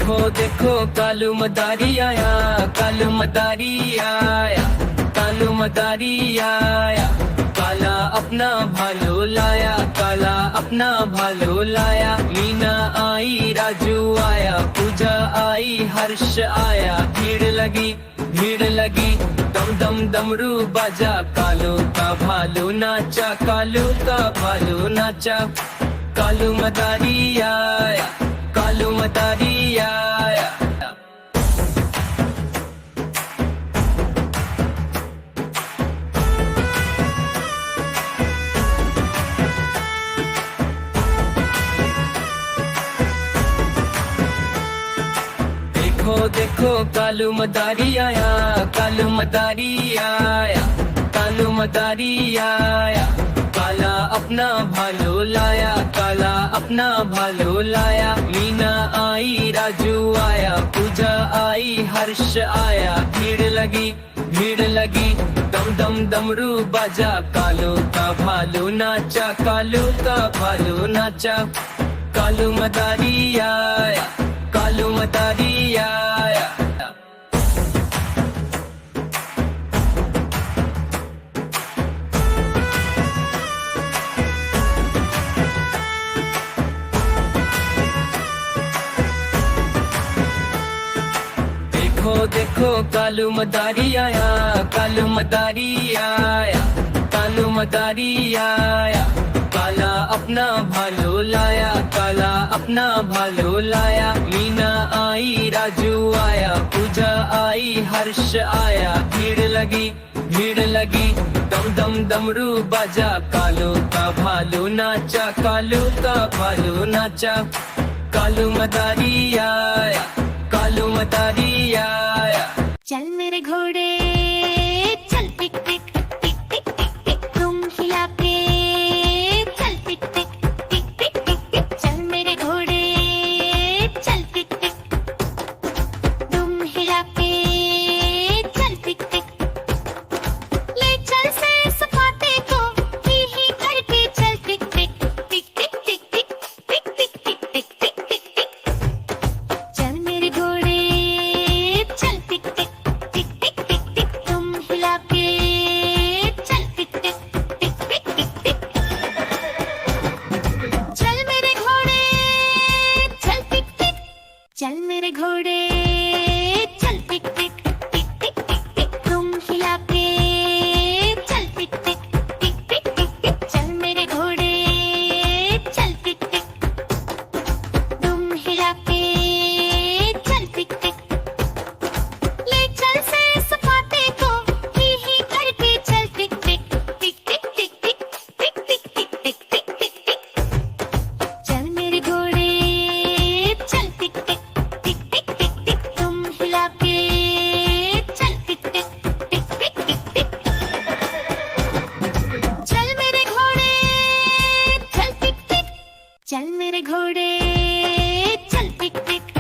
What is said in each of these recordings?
देखो देखो कालू मदारी आया, कालू मदारी आया, कालू मदारी आया। काला अपना भालो लाया, काला अपना भालो लाया। मीना आई, राजू आया, पूजा आई, हर्ष आया। भीड़ लगी, भीड़ लगी, दम दम डमरू बाजा। कालू का भालू नाचा, कालू का भालू नाचा। कालू मदारी आया, कालू मदारी आया। देखो देखो कालू मदारी आया, कालू मदारी आया, कालू मदारी आया। काला अपना भालो लाया, काला अपना भालो लाया। मीना आई, राजू आया, पूजा आई, हर्ष आया। भीड़ लगी, भीड़ लगी, दम दम डमरू बाजा। कालू का भालू नाचा, कालू का भालू नाचा। कालू मदारी आया, कालू मदारी आया। देखो देखो कालू मदारी आया, कालू मदारी आया, कालू मदारी आया। काला अपना भालो लाया, काला अपना भालो लाया। मीना आई, राजू आया, पूजा आई, हर्ष आया। भीड़ लगी, भीड़ लगी, दम दम डमरू बाजा। कालू का भालू नाचा, कालू का भालू नाचा। कालू मदारी आया, कालू मदारी आया। चल मेरे घोड़े चल टिक टिक टिक टिक टिक टिक तुम हिला के चल टिक टिक टिक टिक टिक टिक। चल मेरे घोड़े चल टिक टिक तुम हिला के चल टिक टिक। ले चल से सपाटे को ही करके चल टिक टिक टिक टिक टिक टिक टिक टिक टिक टिक टिक टिक टिक। चल मेरे घोड़े चल टिक टिक टिक टिक टिक टिक तुम हिला के चल टिक टिक टिक टिक टिक टिक। चल मेरे घोड़े चल टिक टिक, चल मेरे घोड़े चल टिक टिक टिक टिक टिक टिक तुम हिला के चल टिक टिक टिक टिक टिक टिक। चल मेरे घोड़े चल टिक टिक तुम हिला के चल टिक टिक। ले चल से सपाटे को ही करके चल टिक टिक टिक टिक टिक टिक टिक टिक टिक टिक टिक टिक टिक। चल मेरे घोड़े चल टिक टिक टिक टिक टिक टिक तुम हिला के चल टिक टिक टिक टिक टिक टिक। चल मेरे घोड़े चल टिक टिक, चल मेरे घोड़े चल टिक टिक।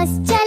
बस चल